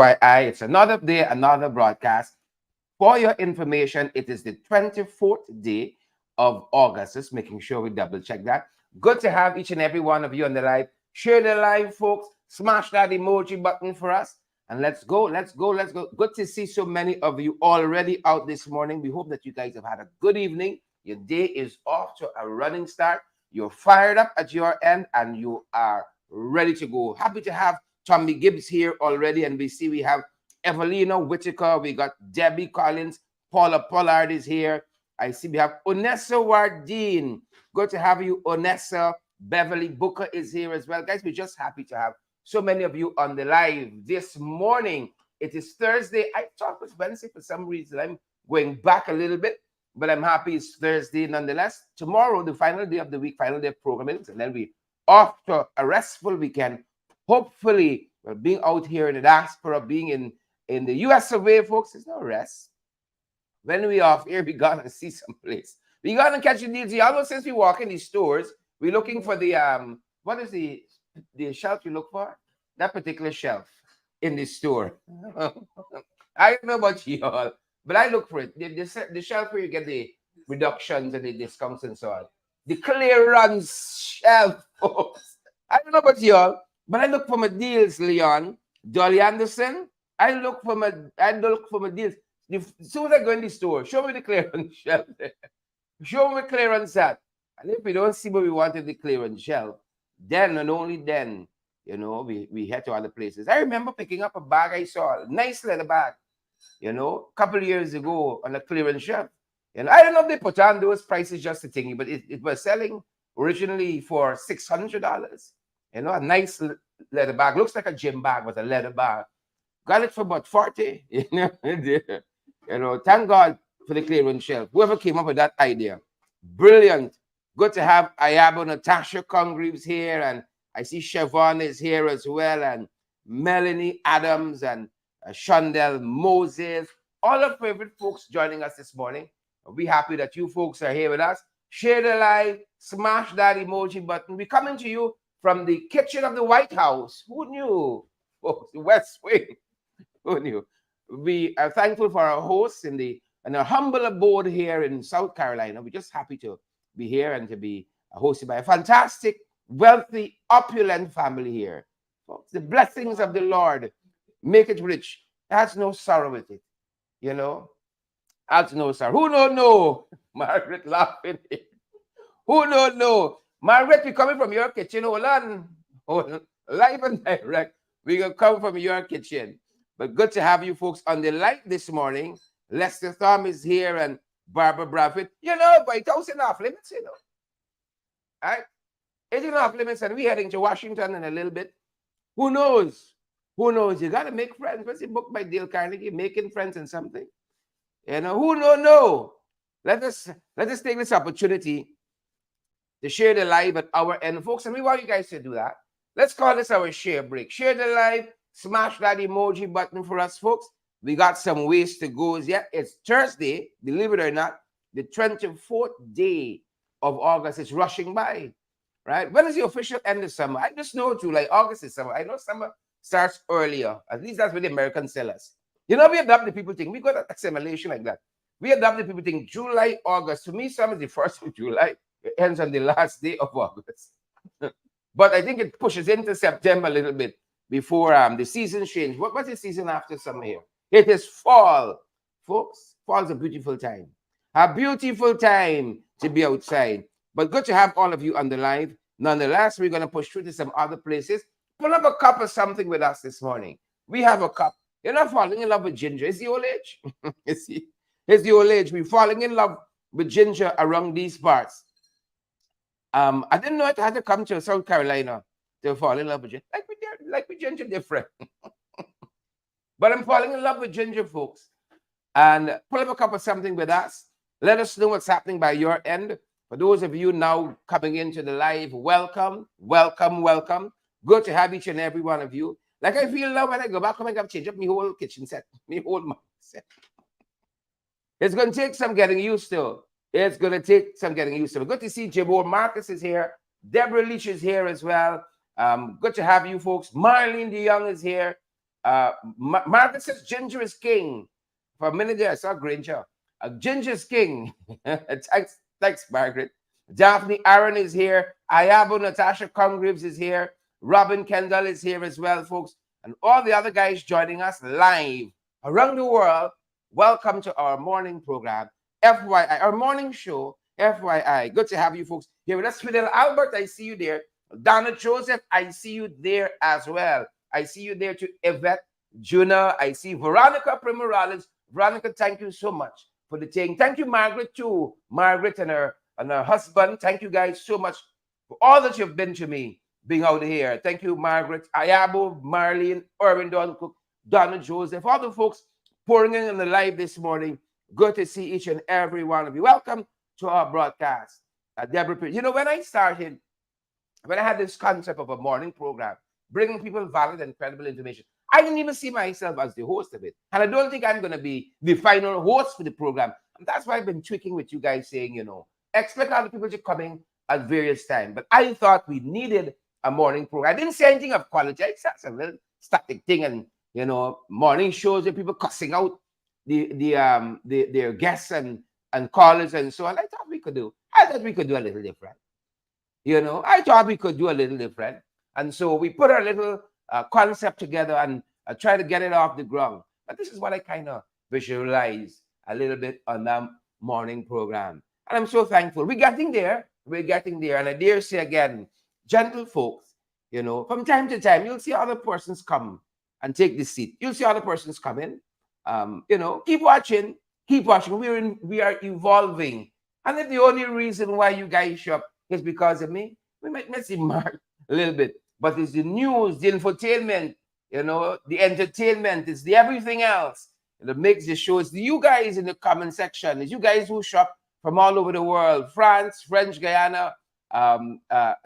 FYI, it's another day, another broadcast. For your information, it is the 24th day of August. Just making sure we double check that. Good to have each and every one of you on the live. Share the live, folks. Smash that emoji button for us. And let's go, let's go, let's go. Good to see so many of you already out this morning. We hope that you guys have had a good evening. Your day is off to a running start. You're fired up at your end and you are ready to go. Happy to have Tommy Gibbs here already. And we see we have Evelina Whitaker. We got Debbie Collins. Paula Pollard is here. I see we have Onessa Wardeen. Good to have you, Onessa. Beverly Booker is here as well. Guys, we're just happy to have so many of you on the live this morning. It is Thursday. I thought it was Wednesday for some reason. I'm going back a little bit, but I'm happy it's Thursday nonetheless. Tomorrow, the final day of the week, final day of programming, and then we off to a restful weekend. Hopefully, being out here in the diaspora, being in the US away, folks, there's no rest. When we off here, we gonna see some place. We gonna catch the deals. Y'all know since we walk in these stores, we're looking for the what is the shelf you look for? That particular shelf in the store. I don't know about y'all, but I look for it. The shelf where you get the reductions and the discounts and so on. The clearance shelf, folks. I don't know about y'all, but I look for my deals, Leon. Dolly Anderson. I look for my deals. As soon as I go in the store, show me the clearance shelf there. Show me clearance at. And if we don't see what we wanted the clearance shelf, then and only then, you know, we head to other places. I remember picking up a bag I saw, a nice leather bag, you know, a couple of years ago on a clearance shelf. And I don't know if they put on those prices just a thingy, but it was selling originally for $600. You know, a nice leather bag. Looks like a gym bag, but a leather bag. Got it for about 40. You know, thank God for the clearance shelf. Whoever came up with that idea. Brilliant. Good to have Ayabo Natasha Congreves here, and I see Siobhan is here as well, and Melanie Adams and Shondell Moses, all our favorite folks joining us this morning. We're happy that you folks are here with us. Share the live, smash that emoji button. We're coming to you from the kitchen of the White House. Who knew? Oh, the West Wing. Who knew? We are thankful for our hosts in our humble abode here in South Carolina. We're just happy to be here and to be hosted by a fantastic, wealthy, opulent family here. Folks, the blessings of the Lord make it rich. That's no sorrow with it. You know? That's no sorrow. Who don't know? Margaret laughing. Who don't know? Margaret, we're coming from your kitchen. Hold on. Live and direct. We're going to come from your kitchen. But good to have you folks on the light this morning. Lester Thom is here and Barbara Bradford. You know, White House in off limits, you know. All right? It's in off limits, and we're heading to Washington in a little bit. Who knows? Who knows? You got to make friends. What's the book by Dale Carnegie? Making Friends and something. You know, who don't know? Let us take this opportunity to share the live at our end, folks. And we want you guys to do that. Let's call this our share break. Share the live. Smash that emoji button for us, folks. We got some ways to go yet. It's Thursday, believe it or not, the 24th day of August is rushing by, right? When is the official end of summer? I just know July, August is summer. I know summer starts earlier. At least that's what the Americans tell us. You know, we adopt the people think. We got assimilation like that. We adopt the people think July, August. To me, summer is the 1st of July. It ends on the last day of August. But I think it pushes into September a little bit before the season change. What's the season after summer here? It is fall, folks. Fall is a beautiful time. A beautiful time to be outside. But good to have all of you on the live. Nonetheless, we're going to push through to some other places. Pull up a cup of something with us this morning. We have a cup. You're not falling in love with ginger. It's the old age. it's the old age. We're falling in love with ginger around these parts. I didn't know it had to come to South Carolina to fall in love with ginger. Like we ginger different. But I'm falling in love with ginger, folks. And pull up a cup of something with us. Let us know what's happening by your end. For those of you now coming into the live, welcome, welcome, welcome. Good to have each and every one of you. Like I feel now when I go back home, I got to change up my whole kitchen set, my whole set. It's going to take some getting used to. It's going to take some getting used to. Good to see Jabor Marcus is here. Deborah Leach is here as well. Good to have you folks. Marlene DeYoung is here. Margaret says ginger is king. For a minute there, I saw Granger. Ginger is king. Thanks, Margaret. Daphne Aaron is here. Ayabo Natasha Congreves is here. Robin Kendall is here as well, folks. And all the other guys joining us live around the world. Welcome to our morning program, FYI, our morning show, FYI. Good to have you folks here with us. Fidel Albert, I see you there. Donna Joseph, I see you there as well. I see you there too. Yvette, Juna, I see Veronica Primorales. Veronica, thank you so much for the thing. Thank you, Margaret, too. Margaret and her husband. Thank you guys so much for all that you've been to me being out here. Thank you, Margaret, Ayabo, Marlene, Irwin, Don Cook, Donna Joseph, all the folks pouring in the live this morning. Good to see each and every one of you. Welcome to our broadcast. Deborah, you know, when I had this concept of a morning program, bringing people valid and credible information, I didn't even see myself as the host of it. And I don't think I'm going to be the final host for the program. And that's why I've been tweaking with you guys saying, you know, expect other people to come in at various times. But I thought we needed a morning program. I didn't say anything of quality. I said a little static thing and, you know, morning shows and people cussing out their guests and callers and so on. I thought we could do a little different. You know, I thought we could do a little different. And so we put our little concept together and try to get it off the ground. But this is what I kind of visualize a little bit on that morning program. And I'm so thankful. We're getting there. And I dare say again, gentle folks, you know, from time to time, you'll see other persons come and take the seat. You'll see other persons come in. You know, keep watching. We are evolving. And if the only reason why you guys show up is because of me, we might miss him Mark a little bit. But it's the news, the infotainment, you know, the entertainment, it's the everything else that makes the show. It's you guys in the comment section. It's you guys who shop from all over the world. France, French Guyana,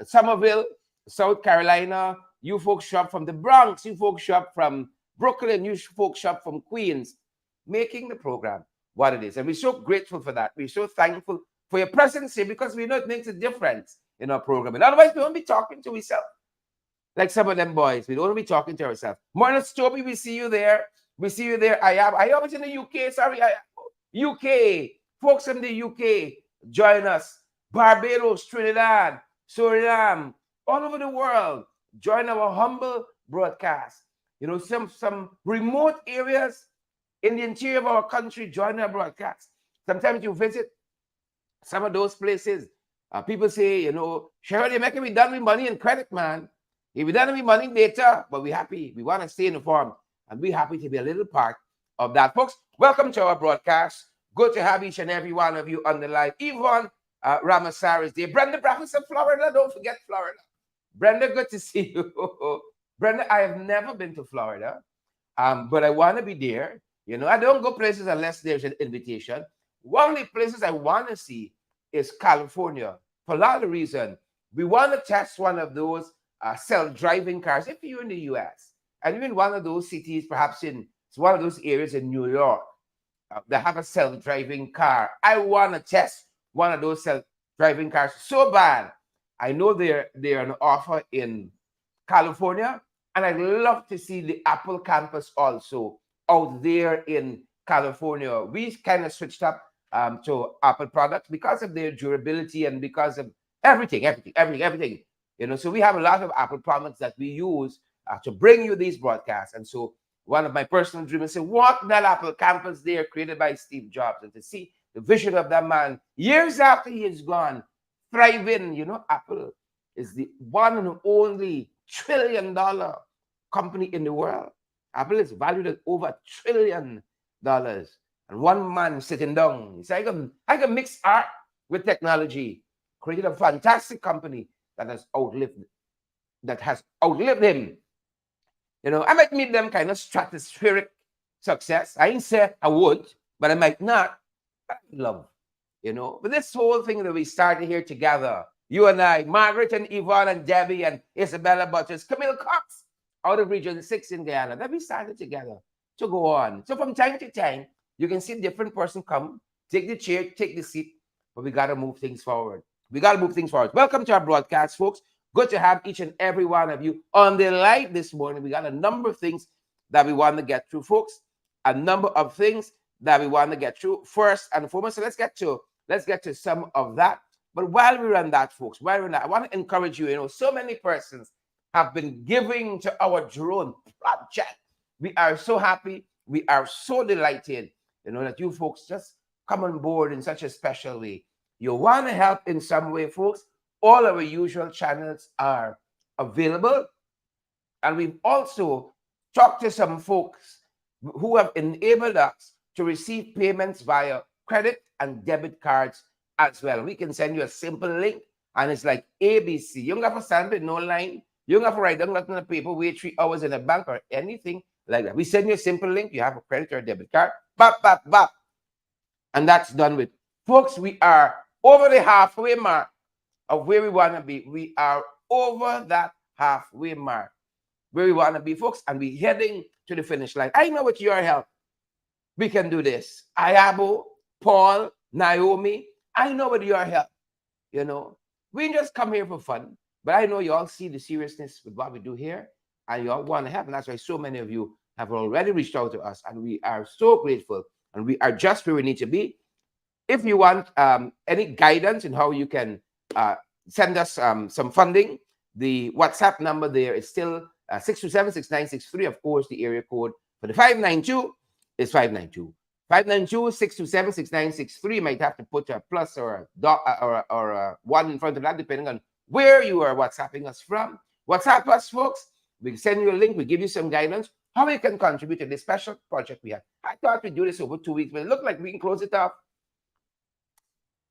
Somerville, South Carolina. You folks shop from the Bronx. You folks shop from Brooklyn. You folks shop from Queens. Making the program what it is. And we're so grateful for that. We're so thankful for your presence here because we know it makes a difference in our program. And otherwise, we won't be talking to ourselves. Like some of them boys, we don't want to be talking to ourselves. Morning, Toby, we see you there. I was in the UK. Sorry, UK. Folks in the UK, join us. Barbados, Trinidad, Suriname, all over the world. Join our humble broadcast. You know, some remote areas in the interior of our country, join our broadcast. Sometimes you visit some of those places. People say, you know, Cheryl, you're making me done with money and credit, man. If we don't have any money later, but we're happy. We want to stay informed, and we're happy to be a little part of that. Folks, welcome to our broadcast. Good to have each and every one of you on the live. Yvonne Ramasar is there. Brenda Brackens of Florida. Don't forget Florida. Brenda, good to see you. Brenda, I have never been to Florida, but I want to be there. You know, I don't go places unless there's an invitation. One of the places I want to see is California. For a lot of reasons. We want to test one of those self-driving cars. If you're in the US and you're in one of those cities, perhaps in one of those areas in New York that have a self-driving car, I want to test one of those self-driving cars so bad. I know they're an offer in California, and I'd love to see the Apple campus also out there in California. We kind of switched up to Apple products because of their durability and because of everything. You know, so we have a lot of Apple products that we use to bring you these broadcasts. And so one of my personal dreams is to walk that Apple campus there created by Steve Jobs and to see the vision of that man years after he is gone, thriving. You know, Apple is the one and only $1 trillion company in the world. Apple is valued at over $1 trillion. And one man sitting down, he said, I can mix art with technology, created a fantastic company that has outlived him. You know, I might meet them kind of stratospheric success. I ain't say I would, but I might not. But I love, you know. But this whole thing that we started here together, you and I, Margaret and Yvonne and Debbie and Isabella Butters, Camille Cox, out of Region 6 in Guyana, that we started together to go on. So from time to time, you can see a different person come, take the chair, take the seat, but we got to move things forward. Welcome to our broadcast, folks. Good to have each and every one of you on the live this morning. We got a number of things that we want to get through, folks. A number of things that we want to get through first and foremost. So let's get to some of that. But while we're on that, folks, while we're on that, I want to encourage you. You know, so many persons have been giving to our drone project. We are so happy. We are so delighted, you know, that you folks just come on board in such a special way. You want to help in some way, folks. All our usual channels are available. And we've also talked to some folks who have enabled us to receive payments via credit and debit cards as well. We can send you a simple link, and it's like ABC. You don't have to stand with no line. You don't have to write down nothing on the paper, wait 3 hours in a bank or anything like that. We send you a simple link. You have a credit or a debit card. Bap, bap, bap. And that's done with. Folks, we are over the halfway mark of where we want to be. We are over that halfway mark where we want to be, folks, and we're heading to the finish line. I know with your help, we can do this. Ayabo, Paul, Naomi, I know with your help, you know, we just come here for fun, but I know you all see the seriousness with what we do here, and you all want to help, and that's why so many of you have already reached out to us, and we are so grateful, and we are just where we need to be. If you want any guidance in how you can send us some funding, the WhatsApp number there is still 627-6963. Of course, the area code for the 592 is 592. 592-627-6963. Might have to put a plus or a dot or a one in front of that, depending on where you are WhatsApping us from. WhatsApp us, folks. We send you a link. We give you some guidance how you can contribute to this special project we have. I thought we'd do this over 2 weeks, but it looked like we can close it off,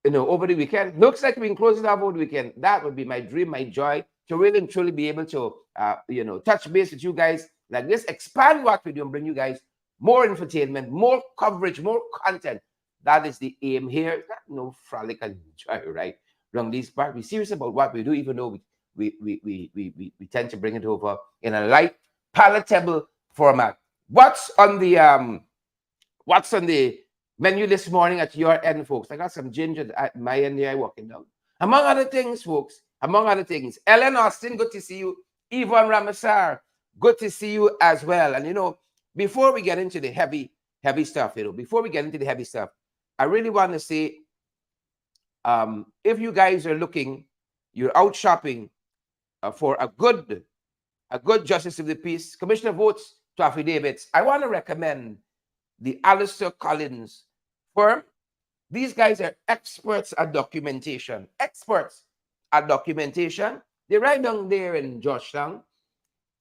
you know, over the weekend. Looks like we can close it off over the weekend. That would be my dream, my joy, to really and truly be able to, you know, touch base with you guys like this, expand what we do, and bring you guys more infotainment, more coverage, more content. That is the aim here. It's not no frolic and joy, right? Wrong these part. We're serious about what we do, even though we tend to bring it over in a light, palatable format. What's on the menu this morning at your end, folks? I got some ginger at my end here walking down. Among other things, folks, among other things, Ellen Austin, good to see you. Yvonne Ramasar, good to see you as well. And, you know, before we get into the heavy stuff, you know, I really want to say, if you guys are looking, you're out shopping for a good justice of the peace, commissioner votes to affidavits, I want to recommend the Alistair Collins firm. These guys are experts at documentation. They're right down there in Georgetown,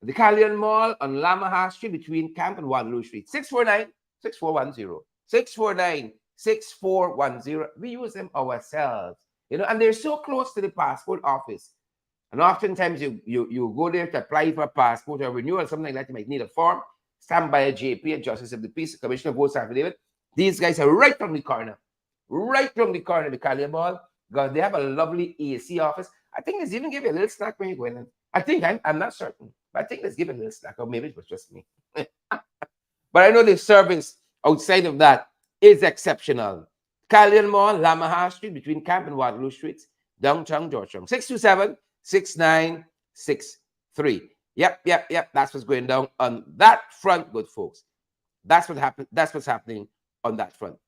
the Callion Mall on Lamaha Street between Camp and Waterloo Street. 649-6410. 649-6410. We use them ourselves, you know, and they're so close to the passport office. And oftentimes you go there to apply for a passport or renewal, something like that. You might need a form, stamped by a JP, a Justice of the Peace, a Commissioner of Votes affidavit. These guys are right from the corner, of the Callion Mall, because they have a lovely AC office. I think let's even give you a little snack when you go in. I think, I'm not certain, but I think let's give it a little snack, or maybe it was just me. But I know the service outside of that is exceptional. Callion Mall, Lamaha Street, between Camp and Waterloo Streets, downtown Georgetown. 627-6963. Yep. That's what's going down on that front, good folks. That's what happened. That's what's happening on that front.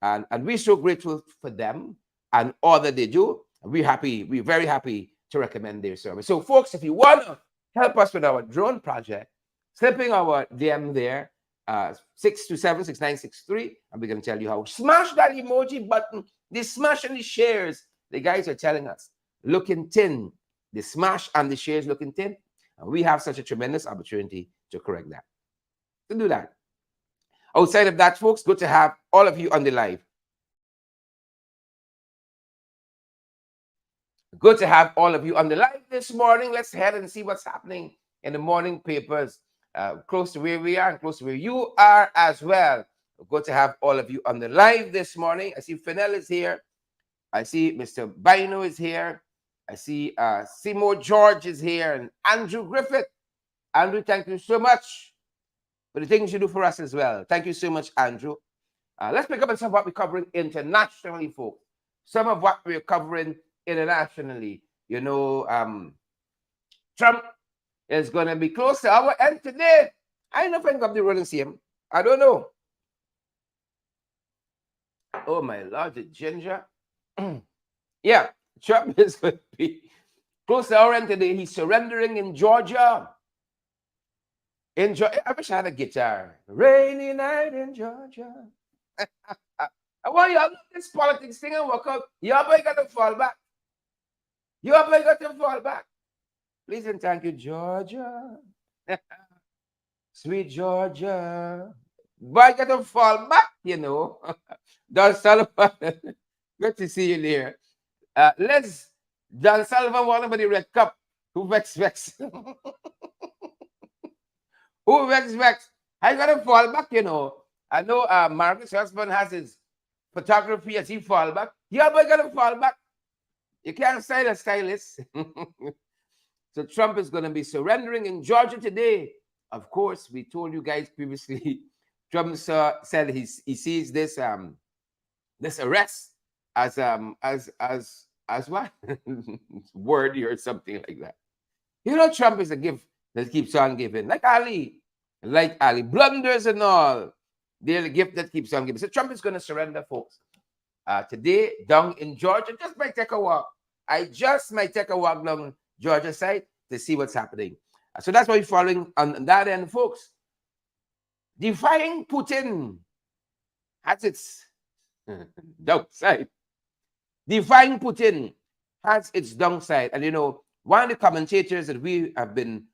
And we're so grateful for them and all that they do. We're very happy to recommend their service. So, folks, if you want to help us with our drone project, slipping our DM there, 627-6963, and we're going to tell you how. Smash that emoji button. They smash and the shares. The guys are telling us, looking thin. The smash and the shares looking thin. And we have such a tremendous opportunity to correct that. To do that. Outside of that, folks, good to have all of you on the live. Good to have all of you on the live this morning. Let's head and see what's happening in the morning papers, close to where we are and close to where you are as well. Good to have all of you on the live this morning. I see Fennell is here. I see Mr. Bino is here. I see Seymour George is here, and Andrew Griffith. Andrew, thank you so much for the things you do for us as well. Thank you so much, Andrew. Let's pick up on some of what we're covering internationally, folks. Some of what we're covering internationally. You know, Trump is going to be close to our end today. I know if of the rolling same. I don't know. Oh my Lord, the ginger. Yeah, Trump is going to be close to our end today. He's surrendering in Georgia. I wish I had a guitar. Rainy night in Georgia. I want y'all know this politics thing and work out. Y'all boy got to fall back. Y'all boy got to fall back. Please and thank you, Georgia. Sweet Georgia. Boy got to fall back, you know. Don Sullivan. Good to see you there. Let's Don Sullivan want about the red cup. Who vex? Who vex? I gotta fall back, you know. I know Marcus' husband has his photography as he fall back. Yeah, but gotta fall back. You can't style a stylist. So Trump is gonna be surrendering in Georgia today. Of course, we told you guys previously. Trump said he sees this this arrest as what worthy or something like that. You know, Trump is a gift that keeps on giving, like Ali blunders and all. They're the gift that keeps on giving. So Trump is going to surrender, folks. Today, down in Georgia, just might take a walk. I just might take a walk down Georgia side to see what's happening. So that's why we're following on that end, folks. Defying Putin has its downside. Defying Putin has its downside. And you know, one of the commentators that we have been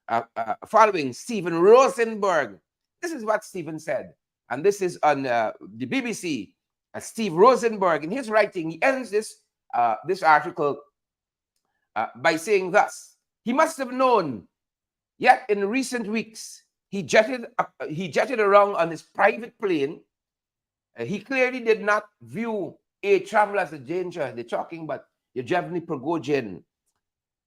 following, Stephen Rosenberg, this is what Stephen said. And this is on the BBC. Steve Rosenberg, in his writing, he ends this article by saying thus: he must have known, yet in recent weeks, he jetted around on his private plane. He clearly did not view air travel as a danger. They're talking about Yevgeny Prigozhin,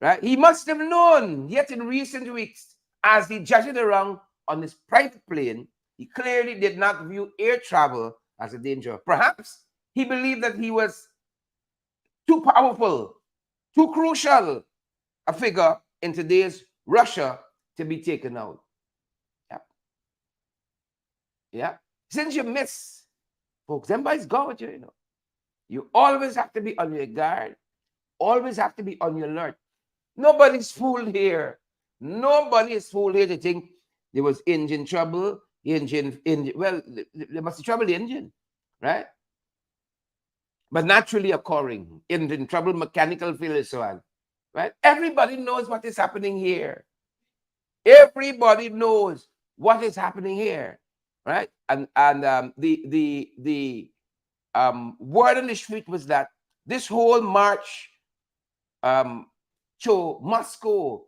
right? He must have known, yet in recent weeks, as he jetted around on his private plane, he clearly did not view air travel as a danger. Perhaps he believed that he was too powerful, too crucial a figure in today's Russia to be taken out. Yeah. Since you miss, folks, everybody's got with you, you know. You always have to be on your guard. Always have to be on your alert. Nobody's fooled here. Nobody is fooled here to think there was engine trouble. Well, there must be trouble the engine, right? But naturally occurring engine trouble, mechanical failure, so on, right? Everybody knows what is happening here. Everybody knows what is happening here, right? And the word on the street was that this whole march to Moscow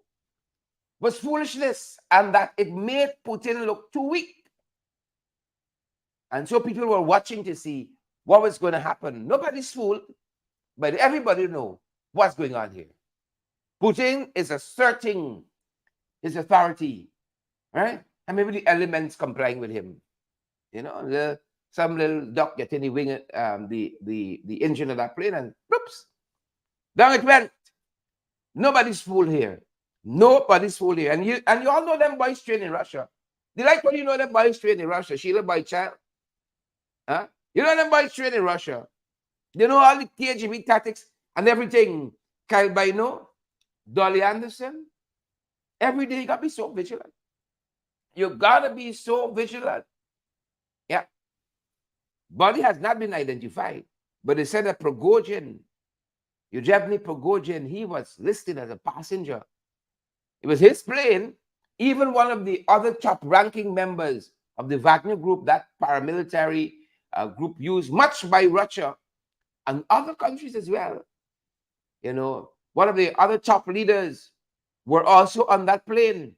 was foolishness, and that it made Putin look too weak. And so people were watching to see what was going to happen. Nobody's fooled, but everybody knows what's going on here. Putin is asserting his authority, right? And maybe the elements complying with him. You know, some little duck get in the wing, the engine of that plane, and whoops, down it went. Nobody's fooled here. Nobody's fooled here. And you all know them boys trained in Russia. They like when you know them boys trained in Russia. Sheila by child. Huh? You know them boys trained in Russia. They know all the KGB tactics and everything. Kyle Bino, Dolly Anderson. Every day you gotta be so vigilant. You gotta be so vigilant. Yeah. Body has not been identified, but they said that Prigozhin, Yevgeny Prigozhin, he was listed as a passenger. It was his plane. Even one of the other top-ranking members of the Wagner group, that paramilitary group used much by Russia and other countries as well. You know, one of the other top leaders were also on that plane.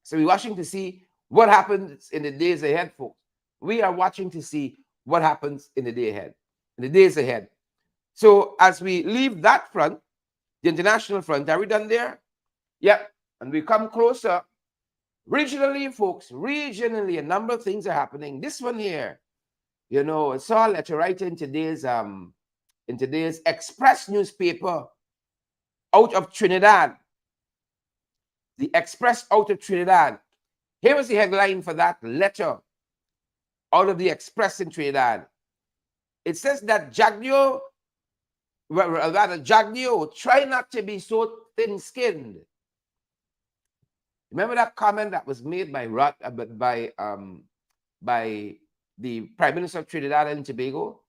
So we're watching to see what happens in the days ahead, folks. We are watching to see what happens in the days ahead. So as we leave that front, the international front, are we done there? Yep. And we come closer. Regionally, folks, regionally, a number of things are happening. This one here, you know, I saw a letter right in today's Express newspaper out of Trinidad. The Express out of Trinidad. Here was the headline for that letter out of the Express in Trinidad. It says that Jagdio, rather Jagdio, try not to be so thin-skinned. Remember that comment that was made by the Prime Minister of Trinidad and Tobago?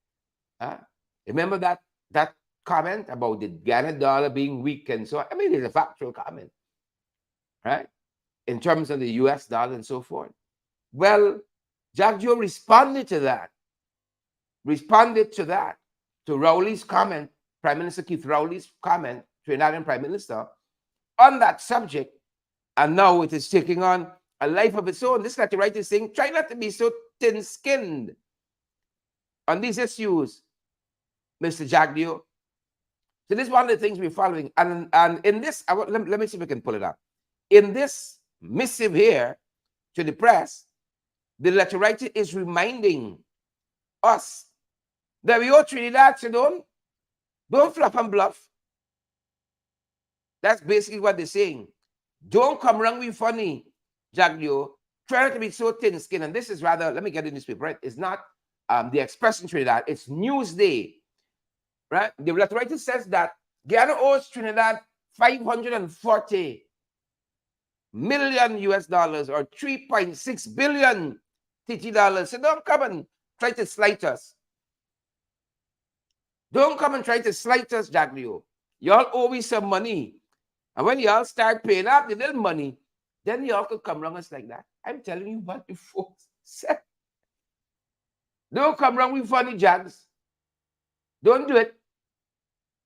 Remember that comment about the Ghana dollar being weak and so on? I mean, it's a factual comment, right? In terms of the US dollar and so forth. Well, Jagdio responded to that, to Rowley's comment, Prime Minister Keith Rowley's comment, Trinidadian Prime Minister, on that subject. And now it is taking on a life of its own. This letter writer is saying, try not to be so thin-skinned on these issues, Mr. Jagdio. So this is one of the things we're following. And in this, let me see if we can pull it up. In this missive here to the press, the letter writer is reminding us that we owe Trinidad, so don't fluff and bluff. That's basically what they're saying. Don't come around with funny, Jagdio. Try not to be so thin-skinned. And this is rather, let me get in this paper, right? It's not the Express in Trinidad, it's Newsday, right? The letter writer says that Guyana owes Trinidad $540 million US dollars, or 3.6 billion TT dollars. So don't come and try to slight us. Don't come and try to slight us, Jagdio. Y'all owe me some money. And when y'all start paying up the little money, then y'all could come around us like that. I'm telling you what the folks said. Don't come around with funny jags. Don't do it.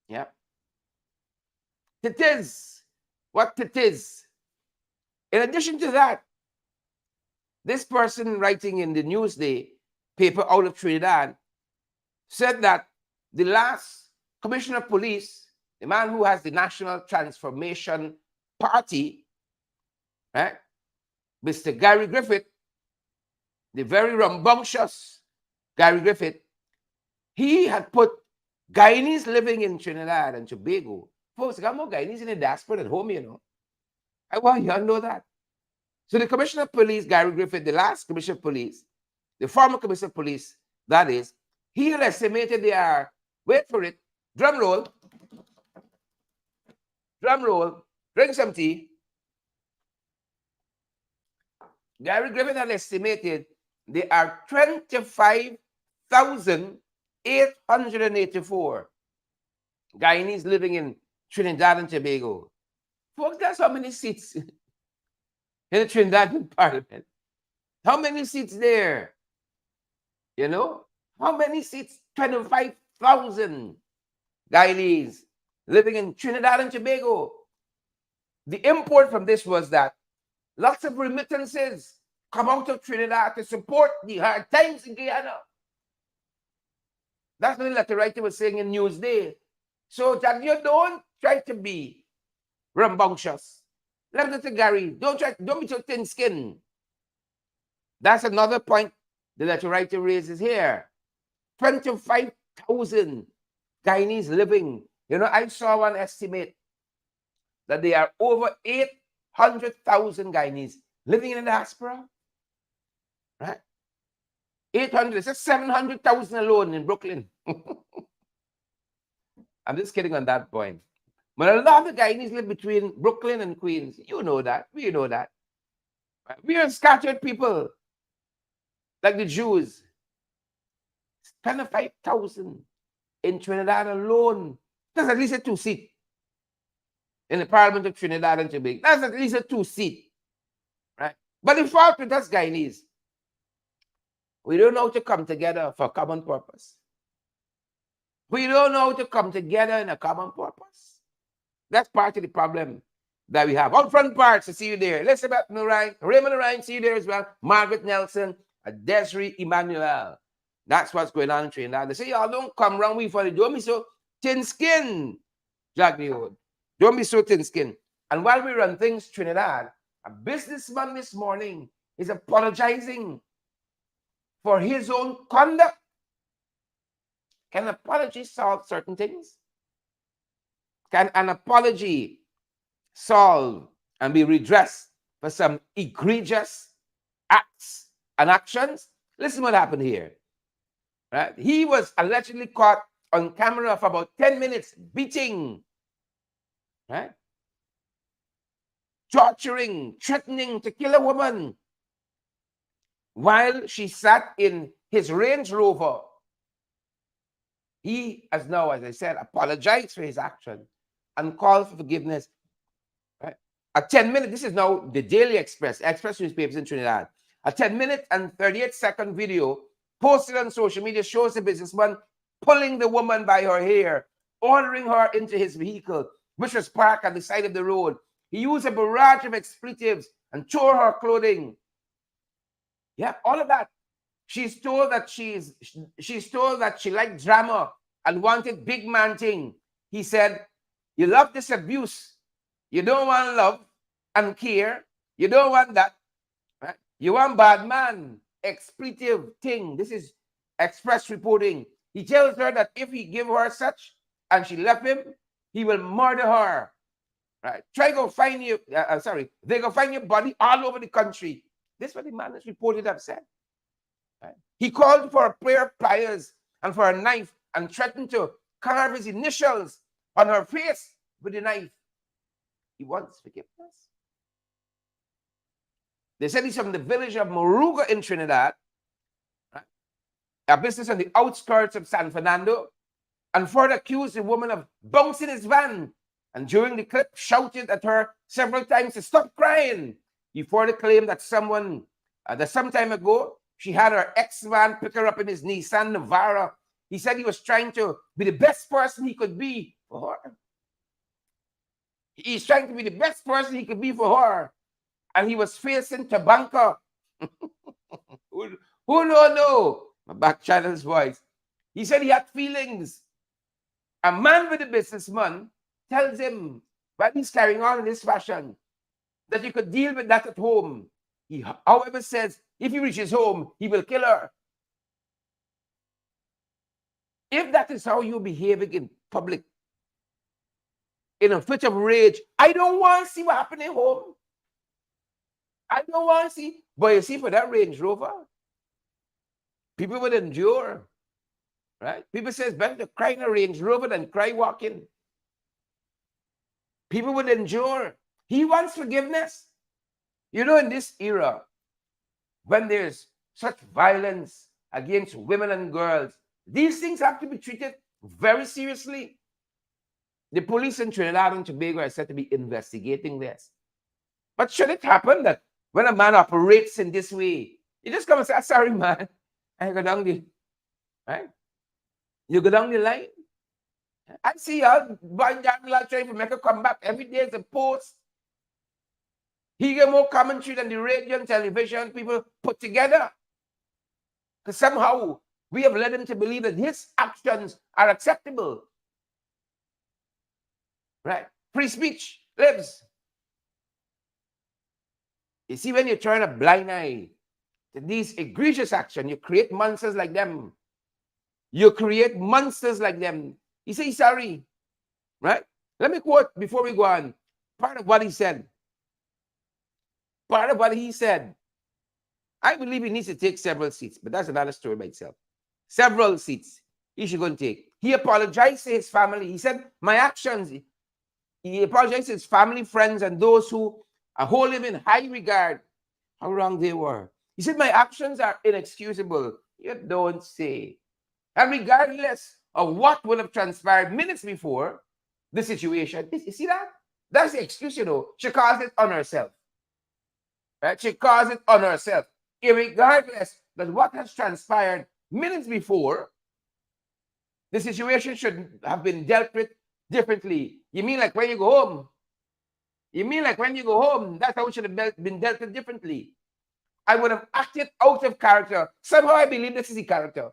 Yeah. It is what it is. In addition to that, this person writing in the Newsday paper out of Trinidad said that the last commissioner of police, the man who has the National Transformation Party, right, Mr. Gary Griffith, the very rambunctious Gary Griffith, he had put Guyanese living in Trinidad and Tobago. Folks, got more Guyanese in the diaspora than home, you know. I want y'all know that. So the Commissioner of Police, Gary Griffith, the last Commissioner of Police, the former Commissioner of Police, that is, he had estimated they are, wait for it, drum roll, drink some tea. Gary Griffith had estimated there are 25,884 Guyanese living in Trinidad and Tobago. Folks, that's how many seats in the Trinidadian Parliament. How many seats there? You know? How many seats? 25,000 Guyanese living in Trinidad and Tobago. The import from this was that lots of remittances come out of Trinidad to support the hard times in Guyana. That's what the letter writer was saying in Newsday. So that you don't try to be rambunctious. Let it to Gary. Don't be so thin-skinned. That's another point the letter writer raises here. 25,000 Guyanese living. You know, I saw one estimate that there are over 800,000 Guyanese living in the diaspora. Right? 800, it's 700,000 alone in Brooklyn. I'm just kidding on that point. But a lot of the Guyanese live between Brooklyn and Queens. You know that. We know that. We are scattered people, like the Jews. 25,000 in Trinidad alone. That's at least a 2-seat in the Parliament of Trinidad and Tobago. That's at least a 2-seat, right? But the fault with us Guyanese, we don't know how to come together for a common purpose. We don't know how to come together in a common purpose. That's part of the problem that we have. Out front parts, I see you there. Elizabeth Narayan, Raymond Narayan, see you there as well. Margaret Nelson, Desiree Emmanuel. That's what's going on in Trinidad. They say, y'all don't come around with funny. Don't be so thin-skinned, Jagdio. Don't be so thin-skinned. And while we run things Trinidad, a businessman this morning is apologizing for his own conduct. Can an apology solve certain things? Can an apology solve and be redressed for some egregious acts and actions. Listen what happened here. Right? He was allegedly caught on camera for about 10 minutes beating, right? Torturing, threatening to kill a woman while she sat in his Range Rover. He has now, as I said, apologized for his action and called for forgiveness. Right? A 10-minute, this is now the Daily Express newspapers in Trinidad. A 10-minute and 38-second video posted on social media shows the businessman pulling the woman by her hair, ordering her into his vehicle, which was parked at the side of the road. He used a barrage of expletives and tore her clothing. Yeah, all of that. She's told that she liked drama and wanted big man thing. He said, you love this abuse. You don't want love and care. You don't want that. Right? You want bad man, expletive thing. This is Express reporting. He tells her that if he give her such and she left him, he will murder her. Right? They go find your body all over the country. This is what the man is reported have said. Right? He called for a pair of pliers and for a knife and threatened to carve his initials on her face with the knife. He wants forgiveness. They said he's from the village of Moruga in Trinidad, right? A business on the outskirts of San Fernando, and further accused the woman of bouncing his van, and during the clip shouted at her several times to stop crying. He further claimed that some time ago she had her ex-man pick her up in his Nissan Navara. He said he was trying to be the best person he could be for her. He's trying to be the best person he could be for her. And he was facing Tabanka. Who don't know? My back channel's voice. He said he had feelings. A man with a businessman tells him, while he's carrying on in this fashion, that you could deal with that at home. He, however, says if he reaches home, he will kill her. If that is how you're behaving in public, in a fit of rage, I don't want to see what happened at home. I don't want to see. But you see, for that Range Rover, people would endure. Right? People say it's better to cry in a Range Rover than cry walking. People would endure. He wants forgiveness. You know, in this era, when there's such violence against women and girls, these things have to be treated very seriously. The police in Trinidad and Tobago are said to be investigating this. But should it happen that when a man operates in this way, you just come and say, sorry, man, I go down the, right? You go down the line. I see y'all trying to make a comeback. Every day is a post. He get more commentary than the radio and television people put together. Because somehow we have led him to believe that his actions are acceptable. Right? Free speech lives. You see, when you turn a blind eye to these egregious actions, you create monsters like them. You create monsters like them. He says sorry. Right? Let me quote before we go on. Part of what he said. Part of what he said. I believe he needs to take several seats, but that's another story by itself. Several seats he should go and take. He apologized to his family. He said, my actions, he apologized to his family, friends, and those who hold him in high regard. How wrong they were. He said, my actions are inexcusable. You don't say. And regardless of what would have transpired minutes before the situation, you see that? That's the excuse, you know. She calls it on herself. Right? She calls it on herself. Irregardless of what has transpired minutes before, the situation should have been dealt with differently. You mean like when you go home? You mean like when you go home, that's how it should have been dealt with differently. I would have acted out of character. Somehow I believe this is the character.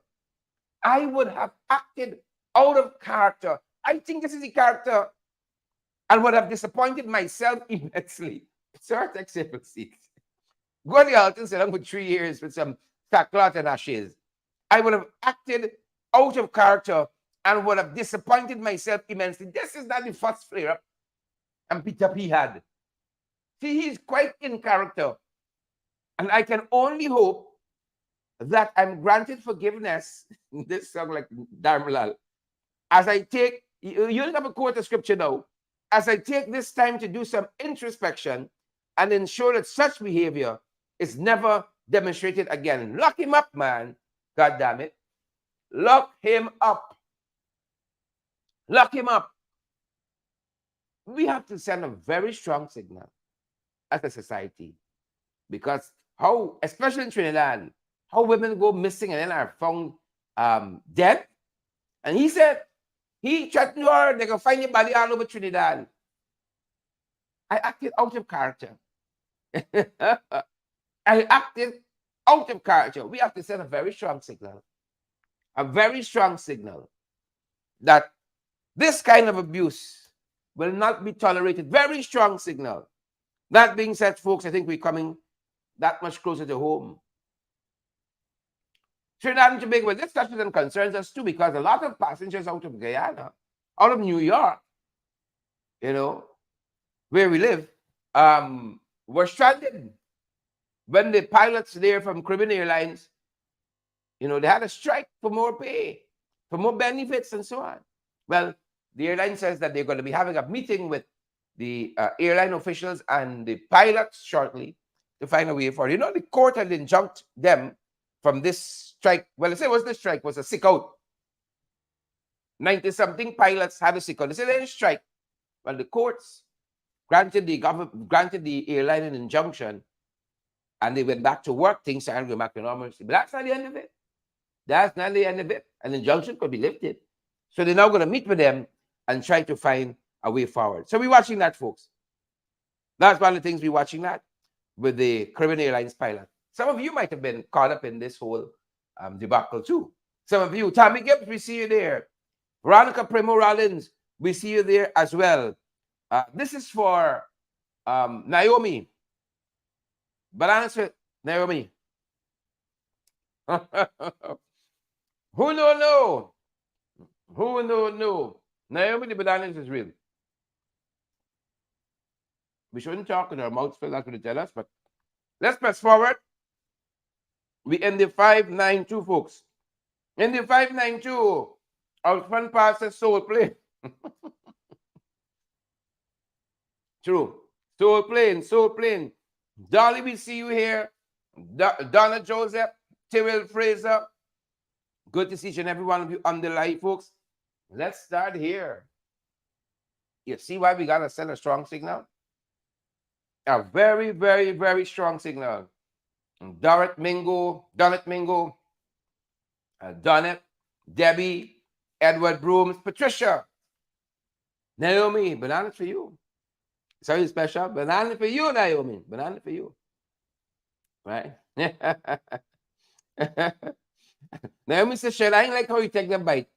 I would have acted out of character. I think this is the character and would have disappointed myself immensely. Sir, take several seats. Go to the altar and sit down for 3 years with some sackcloth and ashes. I would have acted out of character and would have disappointed myself immensely. This is not the first flare-up and Peter P had. See, he's quite in character. And I can only hope that I'm granted forgiveness. This sounds like Dharmalal. As I take, you don't have a quote of scripture now. As I take this time to do some introspection and ensure that such behavior is never demonstrated again. Lock him up, man. God damn it. Lock him up. Lock him up. We have to send a very strong signal as a society, because how, especially in Trinidad, how women go missing and then are found dead. And he said, he threatened her, they can find your body all over Trinidad. I acted out of character. I acted out of character. We have to send a very strong signal. A very strong signal that this kind of abuse will not be tolerated. Very strong signal. That being said, folks, I think we're coming that much closer to home. Trinidad and Tobago, well, this touches and concerns us too, because a lot of passengers out of Guyana, out of New York, you know, where we live, were stranded when the pilots there from Caribbean Airlines, you know, they had a strike for more pay, for more benefits, and so on. Well, the airline says that they're going to be having a meeting with the airline officials and the pilots shortly to find a way forward. You know, the court had injuncted them from this strike. Well, they said it was the strike, was a sick out. 90-something pilots had a sick out. They said they didn't strike. Well, the courts granted the government, granted the airline an injunction, and they went back to work. Things started going back to normalcy. But that's not the end of it. That's not the end of it. An injunction could be lifted. So they're now going to meet with them and try to find a way forward. So we're watching that, folks. That's one of the things we're watching that with the Caribbean Airlines pilot. Some of you might have been caught up in this whole debacle too. Some of you, Tommy Gibbs, we see you there. Veronica Primo Rollins, we see you there as well. This is for Naomi. Balance with Naomi. Who no? Who no? Naomi, the balance is real. We shouldn't talk in our mouths, feel that's what they tell us, but let's press forward. We in the 592, folks. In the 592, our front pastor soul plane. True. Soul plane. Dolly, we see you here. Donna Joseph, Tyrell Fraser. Good to see each and every one of you on the live, folks. Let's start here. You see why we got to send a strong signal? A very, very, very strong signal. Donnet Mingo, Donnet, Debbie, Edward Brooms, Patricia, Naomi, banana for you. Sorry, special. Banana for you, Naomi. Banana for you. Right? Naomi says, "Shit, I ain't like how you take the bite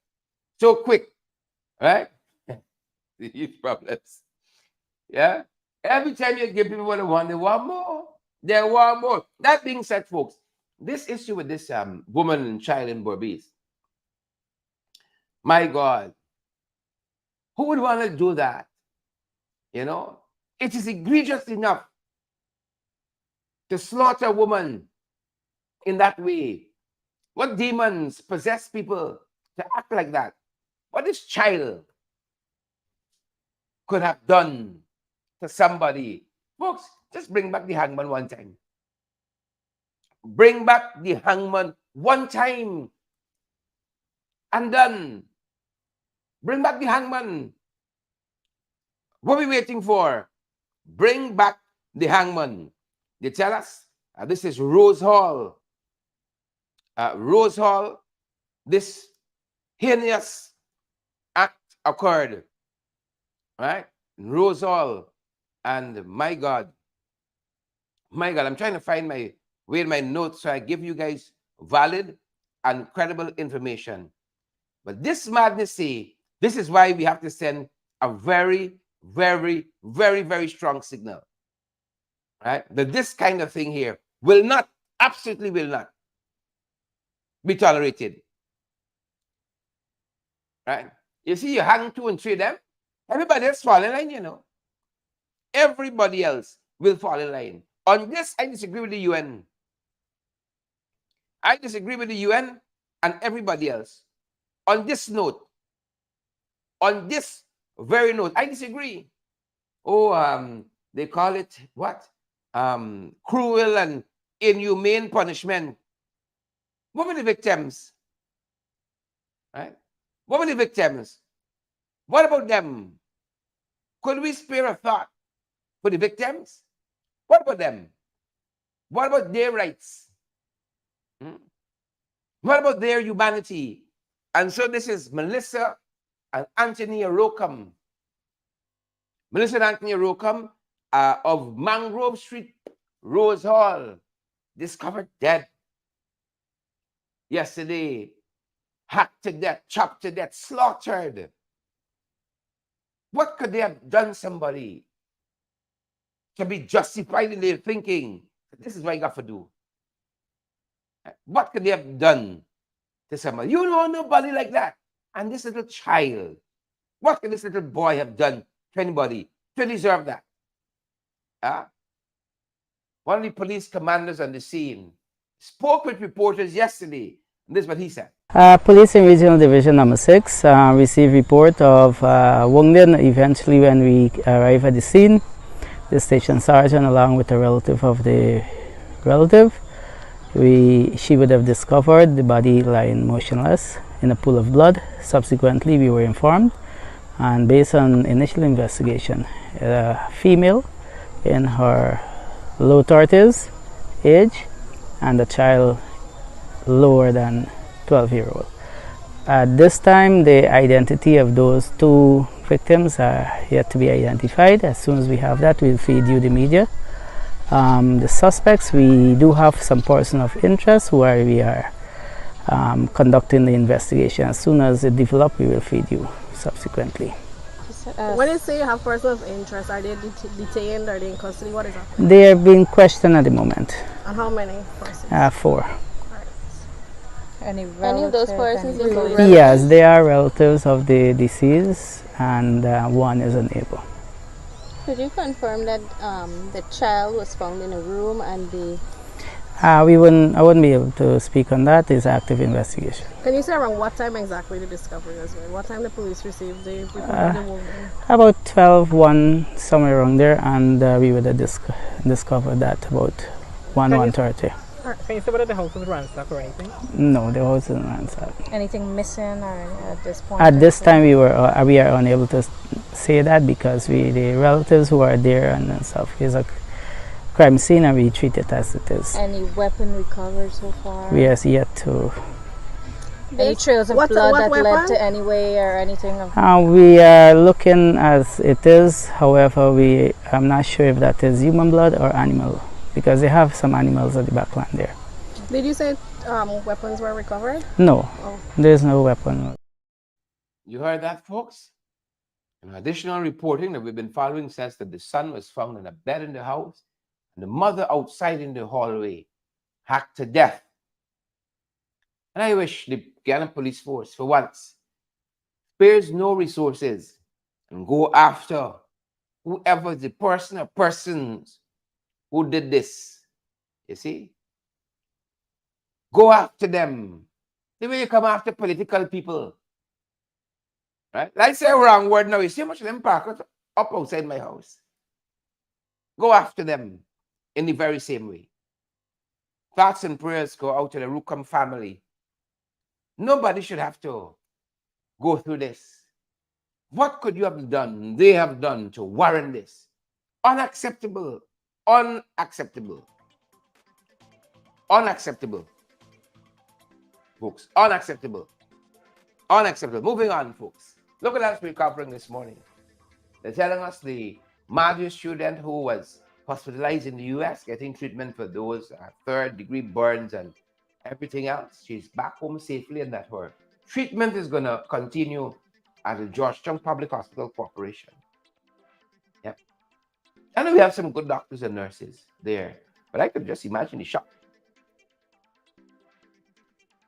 so quick." Right? These problems. Yeah? Every time you give people what they want more. They want more. That being said, folks, this issue with this woman and child in Berbice, my God, who would want to do that? You know, it is egregious enough to slaughter a woman in that way. What demons possess people to act like that? What this child could have done to somebody? Folks, just bring back the hangman one time. Bring back the hangman one time. And then bring back the hangman. What are we waiting for? Bring back the hangman. They tell us this is Rose Hall. Rose Hall, this heinous act occurred. Right? Rose Hall. And my God, I'm trying to find my way in my notes so I give you guys valid and credible information. But this madness, this is why we have to send a very, very, very, very strong signal. Right? That this kind of thing here will not, absolutely will not be tolerated. Right? You see, you hang 2 and 3 of them, everybody else fall in line, you know. Everybody else will fall in line. On this, I disagree with the UN. I disagree with the UN and everybody else. On this note, on this very note, I disagree. Oh, they call it what? Cruel and inhumane punishment. What were the victims? Right? What were the victims? What about them? Could we spare a thought for the victims? What about them? What about their rights? What about their humanity? And so this is Melissa and Anthony Arocum. Melissa and Anthony Arocum of Mangrove Street, Rose Hall, discovered dead yesterday, hacked to death, chopped to death, slaughtered. What could they have done somebody to be justified in their thinking? This is what you got to do. What could they have done to somebody? You know nobody like that. And this little child, what could this little boy have done to anybody to deserve that? One of the police commanders on the scene spoke with reporters yesterday, and this is what he said. Police in Regional Division Number 6 received report of wounded. Eventually, when we arrived at the scene, the station sergeant, along with a relative of the relative, she would have discovered the body lying motionless in a pool of blood. Subsequently, we were informed, and based on initial investigation, a female in her low 30s age and a child lower than 12-year-old. At this time, the identity of those two victims are yet to be identified. As soon as we have that, we'll feed you the media. The suspects, we do have some person of interest where we are conducting the investigation. As soon as it develops, we will feed you subsequently. When you say you have person of interest, are they detained? Are they in custody? What is that? They are being questioned at the moment. And how many persons? 4. Any of those persons include? Yes, they are relatives of the deceased, and one is a neighbor. Could you confirm that the child was found in a room and the... I wouldn't be able to speak on that. It's active investigation. Can you say around what time exactly the discovery was made? What time the police received the report of the woman? About 12:01, somewhere around there, and we would have discovered that about 1:30. Can you say whether the house was ransacked or anything? No, the house isn't ransacked. Anything missing or at this point? At this time, we are unable to say that because the relatives who are there and stuff is a crime scene, and we treat it as it is. Any weapon recovered so far? We are yet to. Any trails of blood that led to any way or anything? We are looking as it is. However, I'm not sure if that is human blood or animal, because they have some animals at the backland there. Did you say weapons were recovered? No, there's no weapon. You heard that, folks? An additional reporting that we've been following says that the son was found in a bed in the house and the mother outside in the hallway, hacked to death. And I wish the Ghana police force, for once, spares no resources and go after whoever the person or persons who did this. You see? Go after them. The way you come after political people. Right? Like say a wrong word now. You see how much of them park up outside my house? Go after them in the very same way. Thoughts and prayers go out to the Rukam family. Nobody should have to go through this. What could you have done, they have done to warrant this? Unacceptable. Unacceptable. Unacceptable. Folks, unacceptable. Unacceptable. Moving on, folks. Look at that we're covering this morning. They're telling us the Madu student who was hospitalized in the US getting treatment for those third-degree burns and everything else. She's back home safely, and that her treatment is going to continue at the Georgetown Public Hospital Corporation. Yep. I know we have some good doctors and nurses there, but I could just imagine the shock.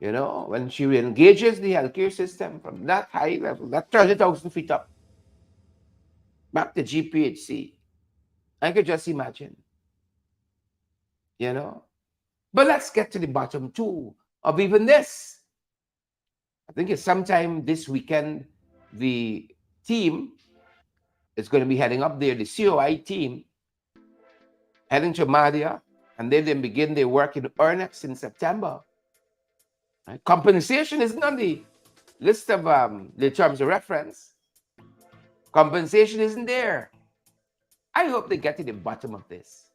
You know, when she engages the healthcare system from that high level, that 30,000 feet up, back to GPHC, I could just imagine. you know. But let's get to the bottom too of even this. I think it's sometime this weekend, the team is going to be heading up there, the COI team, heading to Madia, and they then begin their work in earnest in September. Right? Compensation isn't on the list of the terms of reference. Compensation isn't there. I hope they get to the bottom of this.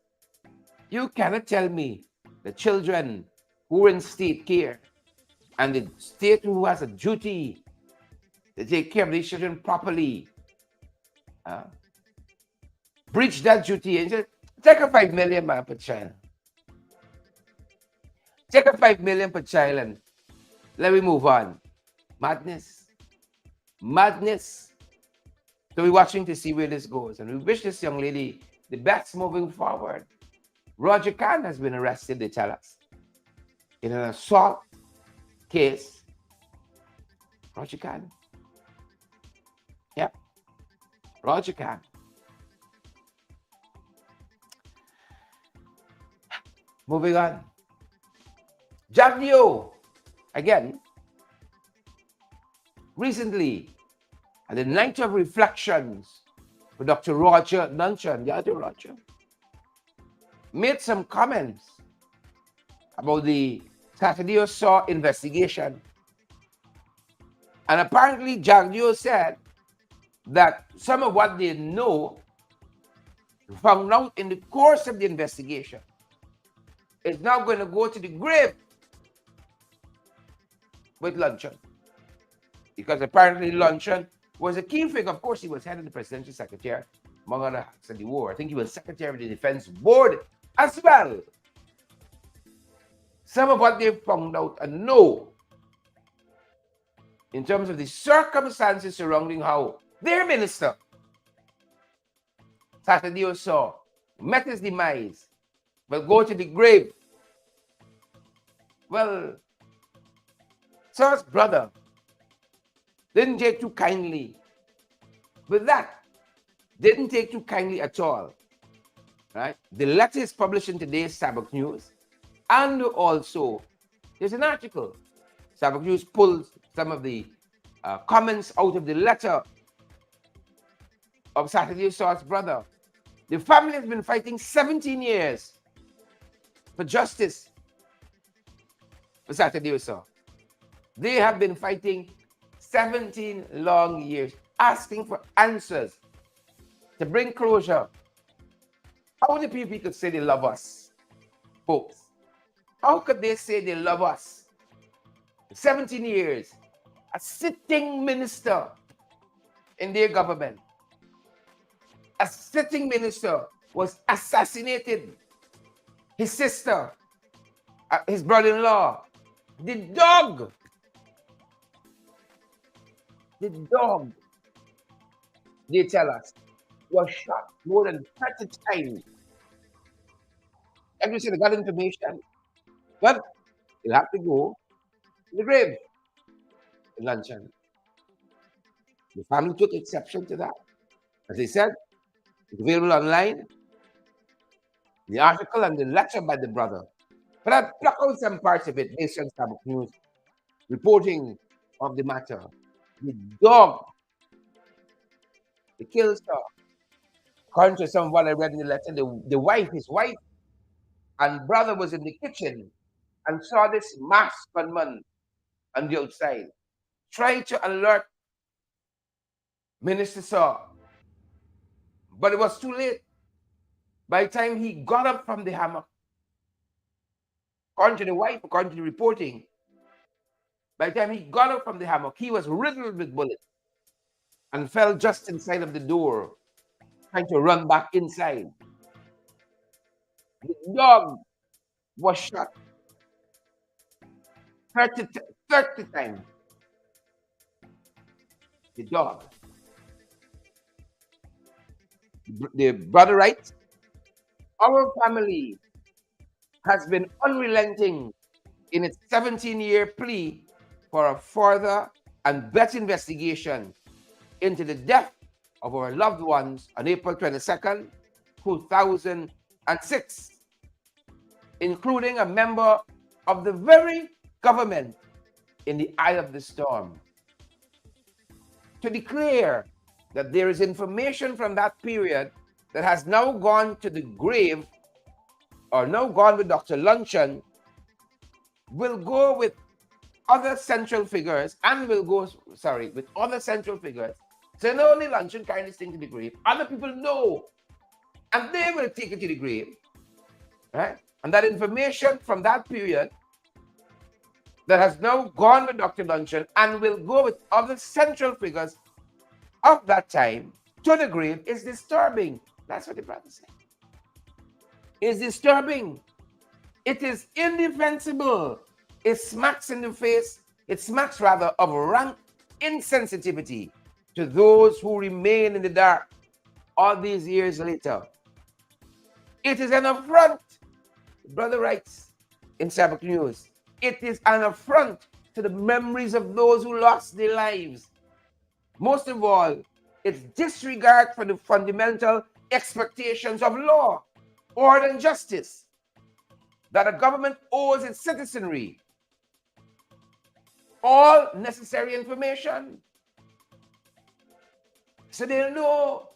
You cannot tell me the children who are in state care and the state who has a duty to take care of these children properly breach that duty and just take a 5 million man per child. Take a 5 million per child and let me move on. Madness. Madness. So we're watching to see where this goes. And we wish this young lady the best moving forward. Roger Khan has been arrested, they tell us, in an assault case. Roger Khan. Yep. Roger Khan. Moving on. Jack Neo, again, recently, at the night of reflections with Dr. Roger Nunchan, the other Roger, made some comments about the Saturday Saw investigation. And apparently, Jack Neo said that some of what they know, found out in the course of the investigation, is now going to go to the grave with Luncheon. Because apparently Luncheon was a key figure. Of course, he was head of the presidential secretary, among other acts of the war. I think he was secretary of the defense board as well. Some of what they found out and know in terms of the circumstances surrounding how their minister, Saturday Saw, met his demise, will go to the grave. Well, Saw's brother didn't take too kindly with that. Didn't take too kindly at all. Right? The letter is published in today's Sabbath News. And also, there's an article. Sabbath News pulls some of the comments out of the letter of Saturday Saw's brother. The family has been fighting 17 years for justice for Saturday Saw. They have been fighting 17 long years, asking for answers to bring closure. How the people could say they love us, folks? How could they say they love us? 17 years, a sitting minister in their government, a sitting minister was assassinated. His sister, his brother-in-law, the dog, they tell us, was shot more than 30 times. Every single got information, but he'll have to go to the grave in Luncheon. The family took exception to that. As I said, it's available online, the article and the letter by the brother. But I pluck out some parts of it based on Sabbath News reporting of the matter. The dog, the kill star, according to some of what I read in the letter, his wife and brother was in the kitchen and saw this masked gunman on the outside, tried to alert Minister Saw, but it was too late. By the time he got up from the hammock, according to the wife, according to the reporting, by the time he got up from the hammock, he was riddled with bullets and fell just inside of the door, trying to run back inside. The dog was shot 30 times. The dog. The brother writes, our family has been unrelenting in its 17-year plea for a further and better investigation into the death of our loved ones on April 22nd, 2006. including a member of the very government in the eye of the storm, to declare that there is information from that period that has now gone to the grave or now gone with Dr. Luncheon, will go with other central figures and will go, with other central figures. So not only Luncheon carrying this thing to the grave, other people know, and they will take it to the grave, right? And that information from that period that has now gone with Dr. Luncheon and will go with other central figures of that time to the grave is disturbing. That's what the brother said. It's disturbing. It is indefensible. It smacks in the face. It smacks rather of rank insensitivity to those who remain in the dark all these years later. It is an affront, the brother writes in Sabbath News. It is an affront to the memories of those who lost their lives. Most of all, it's disregard for the fundamental expectations of law, order, and justice that a government owes its citizenry. All necessary information so they'll know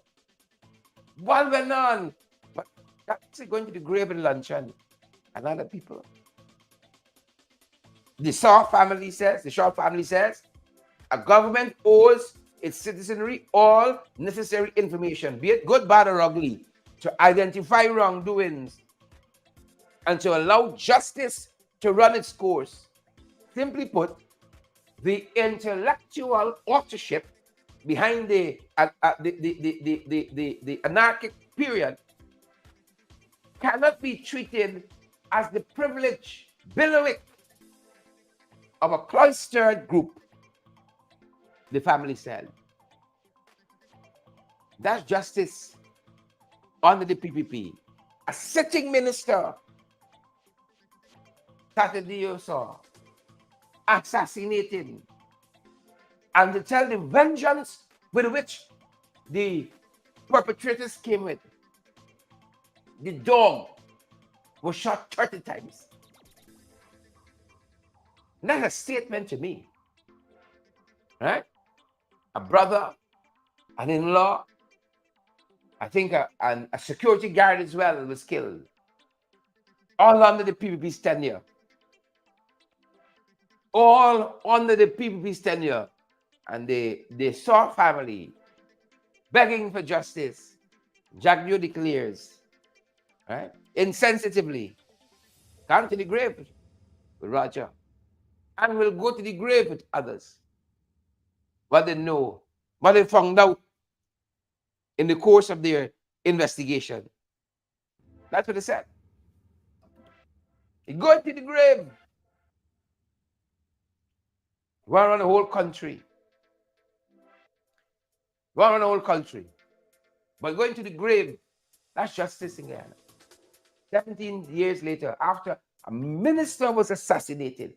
what went on. But that's going to the grave in Luncheon and other people. The Shaw family says, a government owes its citizenry all necessary information, be it good, bad, or ugly, to identify wrongdoings and to allow justice to run its course. Simply put, the intellectual authorship behind the anarchic period cannot be treated as the privileged bailiwick of a cloistered group, the family said. That's justice under the PPP. A sitting minister, Saturday saw, assassinated, and to tell the vengeance with which the perpetrators came with. The dog was shot 30 times. That's a statement to me, right? A brother, an in-law, I think a security guard as well was killed, all under the PPP's tenure. All under the PPP's tenure. And the Shaw family begging for justice. Jagdio declares, right, insensitively, come to the grave with Roger, and will go to the grave with others. What they know, what they found out in the course of their investigation. That's what they said. They go to the grave. Go around the whole country. Go around the whole country. But going to the grave, that's justice in Guyana. 17 years later, after a minister was assassinated,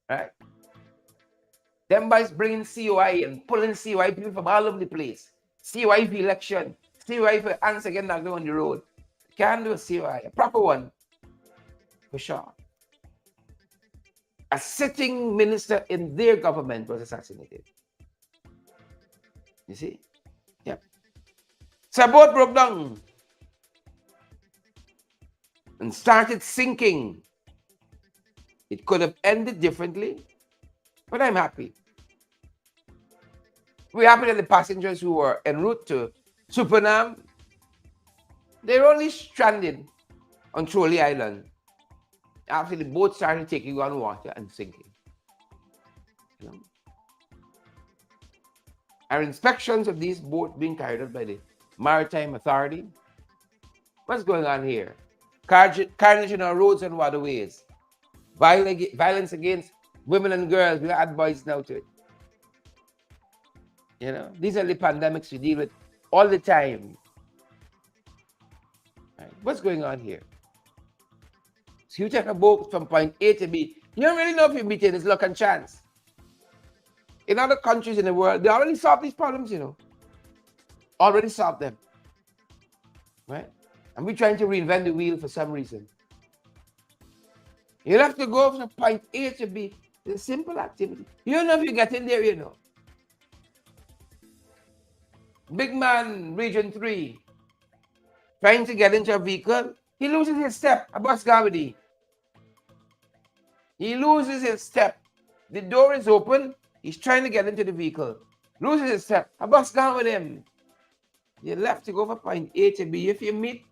right? Them boys bringing COI and pulling COI people from all over the place. COI for election, COI for ants again knocked on the road. Can't do a COI, a proper one, for sure. A sitting minister in their government was assassinated. You see? Yep. So a boat broke down and started sinking. It could have ended differently, but I'm happy. We're happy that the passengers who were en route to Supernam, they're only stranded on Trolley Island after the boat started taking on water and sinking. You know? Our inspections of these boats being carried out by the Maritime Authority. What's going on here? Carnage in our roads and waterways. Violence against women and girls. We add boys now to it. You know, these are the pandemics we deal with all the time. Right. What's going on here? So you take a boat from point A to B. You don't really know if you're meeting it's luck and chance. In other countries in the world, they already solved these problems, you know. Already solved them. Right? And we're trying to reinvent the wheel for some reason. You'll have to go from point A to B. It's a simple activity. You don't know if you get in there, you know. Big man, Region 3, trying to get into a vehicle, he loses his step. A bus gravity. He loses his step. The door is open. He's trying to get into the vehicle. Loses his step. A bus gone with him. You left to go from point A to B. If you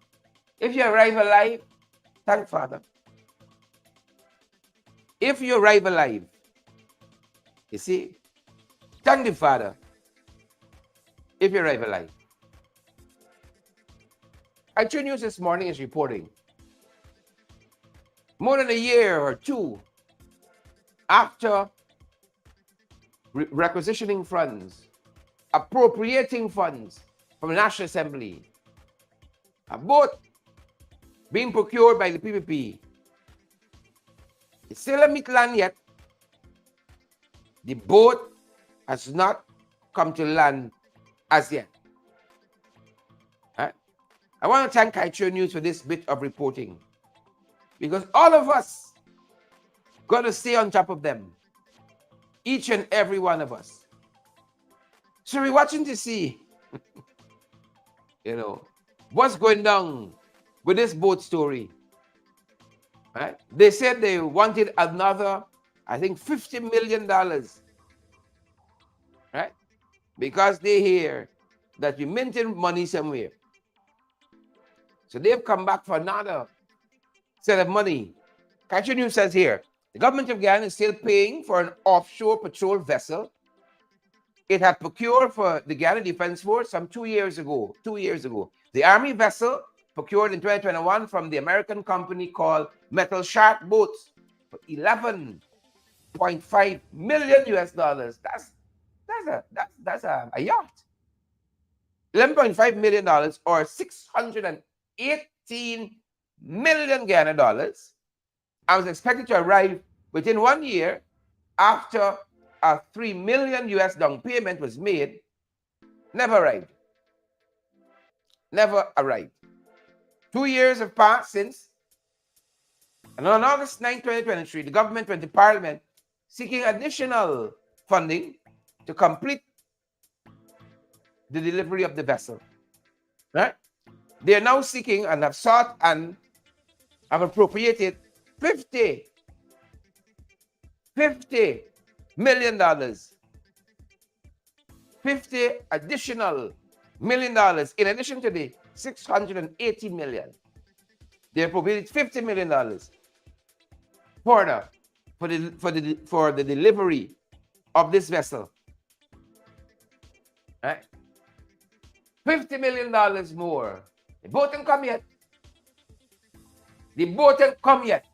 arrive alive, thank Father. If you arrive alive, you see, thank the Father. If you arrive alive. Actual News this morning is reporting more than a year or two after requisitioning funds, appropriating funds from the National Assembly, a boat being procured by the PPP. It's still a meat land yet. The boat has not come to land as yet. Right? I want to thank Kaitro News for this bit of reporting, because all of us got to stay on top of them, each and every one of us. So we're watching to see, what's going down with this boat story. Right? They said they wanted another, I think, $50 million, right? Because they hear that we minted money somewhere. So they've come back for another set of money. Kaitro News says here, the government of Guyana is still paying for an offshore patrol vessel it had procured for the Guyana Defense Force some 2 years ago. 2 years ago. The Army vessel procured in 2021 from the American company called Metal Shark Boats for $11.5 million US dollars. That's a yacht. $11.5 million or 618 million Guyana dollars. I was expected to arrive within 1 year after a $3 million US down payment was made. Never arrived. Never arrived. 2 years have passed since. And on August 9, 2023, the government went to Parliament seeking additional funding to complete the delivery of the vessel. Right? They are now seeking and have sought and have appropriated $50 million. $50 additional million in addition to the $680 million. They appropriated $50 million for the delivery of this vessel. Right? $50 million more. The boat didn't come yet. The boat didn't come yet.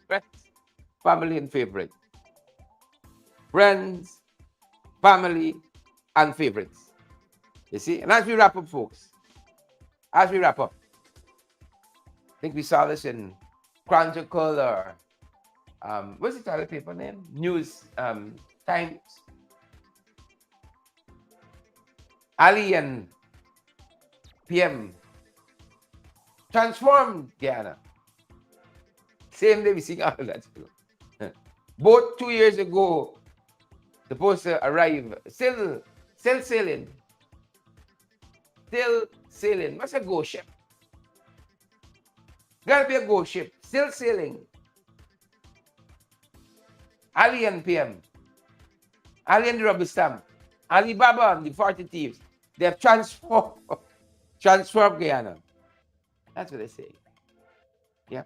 Friends, family and favorite. Friends, family, and favorites. You see? And as we wrap up, folks, I think we saw this in Chronicle or what's the other paper name? News Times. Ali and PM transformed Guyana. Same day we see all of that. Boat 2 years ago supposed to arrive, still sailing. Still sailing. What's a ghost ship? Gotta be a ghost ship. Still sailing. Ali and PM. Ali and the rubber stamp. Alibaba and the 40 thieves. They have transformed Guyana. That's what they say. Yeah.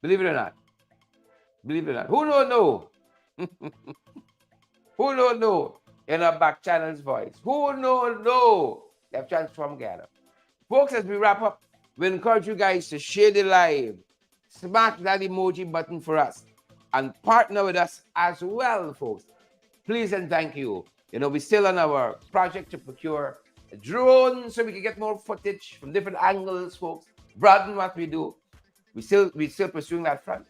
Believe it or not. Believe it or not. Who don't know? Who don't know? In our back channel's voice. Who don't know? They have transformed Guyana. Folks, as we wrap up, we encourage you guys to share the live. Smash that emoji button for us. And partner with us as well, folks. Please and thank you. We're still on our project to procure a drone so we can get more footage from different angles, folks. Broaden what we do. We're still pursuing that front.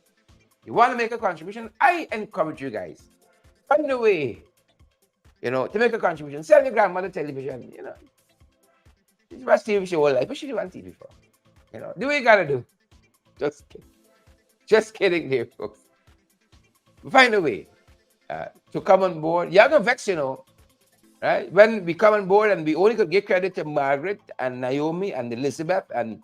You want to make a contribution? I encourage you guys. Find a way, to make a contribution. Sell your grandmother television, She's watched TV show all life. What should you want TV for? Do what you gotta do. Just kidding. Just kidding there, folks. Find a way to come on board. You're gonna vex, right? When we come on board and we only could give credit to Margaret and Naomi and Elizabeth and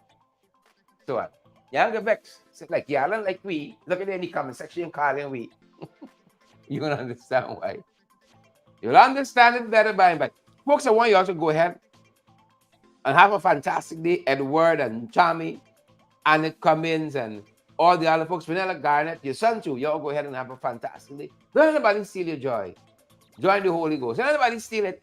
so on. You're gonna vex. It's like y'all like we. Look at any comment section calling we. You don't understand why. You'll understand it better by and by. Folks, I want you all to go ahead and have a fantastic day. Edward and Tommy, Annette Cummins, and all the other folks, Vanilla Garnett, your son too. Y'all go ahead and have a fantastic day. Don't let anybody steal your joy. Join the Holy Ghost. Don't let anybody steal it.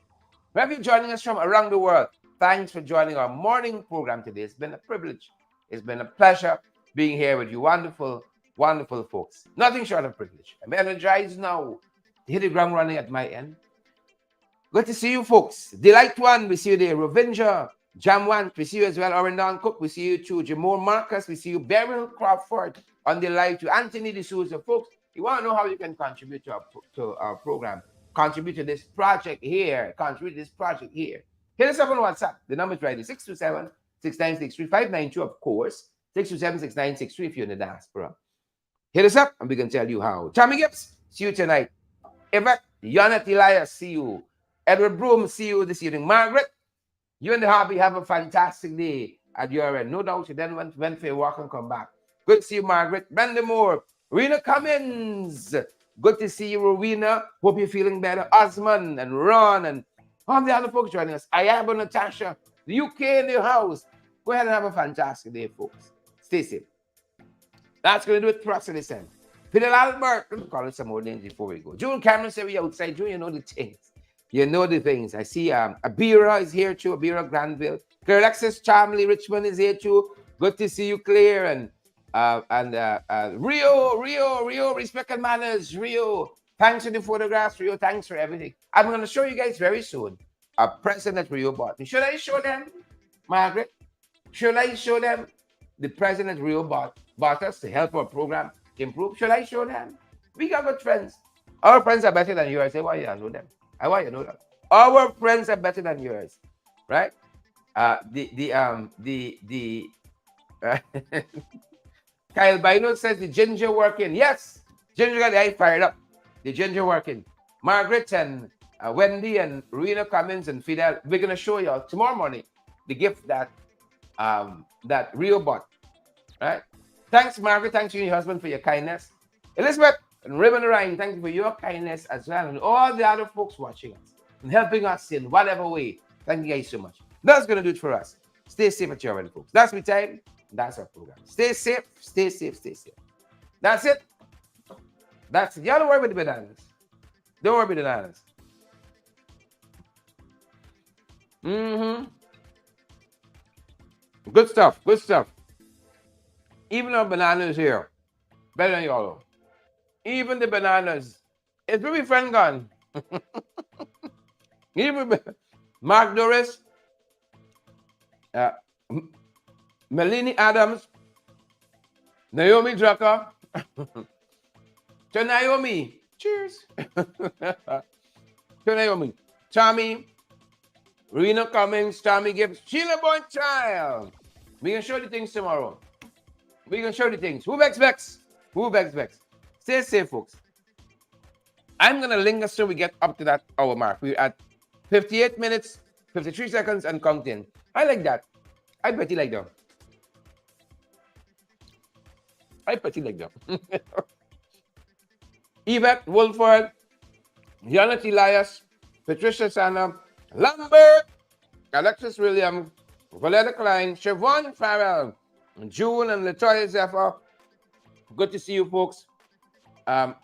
Wherever you're joining us from around the world, thanks for joining our morning program today. It's been a privilege. It's been a pleasure being here with you wonderful, wonderful folks. Nothing short of privilege. I'm energized now to hit the ground running at my end. Good to see you, folks. Delight One, we see you there. Rovinja, Jam One, we see you as well. Orendon Cook, we see you too. Jamor Marcus, we see you. Beryl Crawford on the live to Anthony D'Souza. Folks, you want to know how you can contribute to our program, contribute to this project here, contribute to this project here. Hit us up on WhatsApp. The number is right there, 627-6963-592, of course. 627-6963 if you're in the diaspora. Hit us up and we can tell you how. Tommy Gibbs, see you tonight. Yvette, Yonet Elias, see you. Edward Broom, see you this evening. Margaret, you and the hobby have a fantastic day at your end. No doubt you then went for a walk and come back. Good to see you, Margaret. Brenda Moore, Rena Cummins. Good to see you, Rowena. Hope you're feeling better. Osman and Ron and all the other folks joining us. Ayaba, Natasha, the UK in the house. Go ahead and have a fantastic day, folks. Stay safe. That's going to do it for us in this end. Fidel Albert, let me call it some more names before we go. June Cameron said we outside. June, you know the things. You know the things. I see Abira is here too. Abira Granville. Claire Alexis Charmley Richmond is here too. Good to see you, Claire. And Rio, respect and manners. Rio, thanks for the photographs. Rio, thanks for everything. I'm going to show you guys very soon a present that Rio bought me. Should I show them, Margaret? Should I show them the present that Rio bought us to help our program improve? Should I show them? We got good friends. Our friends are better than yours. I say, why you know them? I want you to know that. Our friends are better than yours, right? Kyle Bino says the ginger working. Yes, ginger got the eye fired up. The ginger working. Margaret and Wendy and Rena Cummins and Fidel. We're gonna show you all tomorrow morning the gift that Rio bought. Right? Thanks, Margaret. Thanks to your husband for your kindness. Elizabeth and Ribbon Ryan, thank you for your kindness as well, and all the other folks watching us and helping us in whatever way. Thank you guys so much. That's gonna do it for us. Stay safe at your end, folks. That's my time. That's our program. Stay safe, stay safe, stay safe. That's it. That's it. Y'all don't worry about the bananas. Don't worry about the bananas. Good stuff. Good stuff. Even our bananas here, better than y'all. Even the bananas. It's really friend gone. Even Mark Doris, Melanie Adams, Naomi Drucker. To Naomi. Cheers. To Naomi. Tommy, Rena Cummings, Tommy Gibbs, Sheila Boyd Child. We can show the things tomorrow. We can show the things. Who begs? Who begs? Stay safe, folks. I'm going to linger so we get up to that hour mark. We're at 58 minutes, 53 seconds, and counting. I like that. I pretty like that. Yvette Wolford, Janet Elias, Patricia Sana, Lambert, Alexis Williams, Valletta Klein, Siobhan Farrell, June and Latoya Zephyr. Good to see you, folks.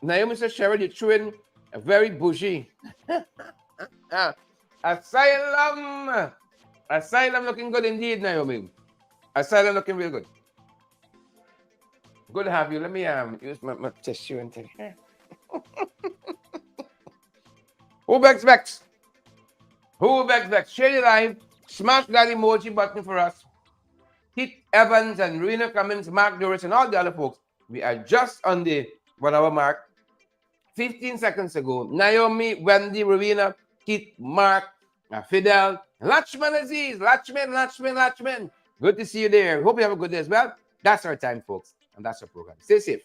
Naomi says, Cheryl, you're chewing a very bougie. Asylum. Asylum looking good indeed, Naomi. Asylum looking real good. Good to have you. Let me use my tissue and take here. Who begs? Who begs? Share your live. Smash that emoji button for us. Hit Evans and Rena Cummins, Mark Doris, and all the other folks. We are just on the 1 hour mark. 15 seconds ago, Naomi, Wendy, Rowena, Keith, Mark, Fidel, Lachman Aziz, Lachman. Good to see you there. Hope you have a good day as well. That's our time, folks. And that's the program. Stay safe.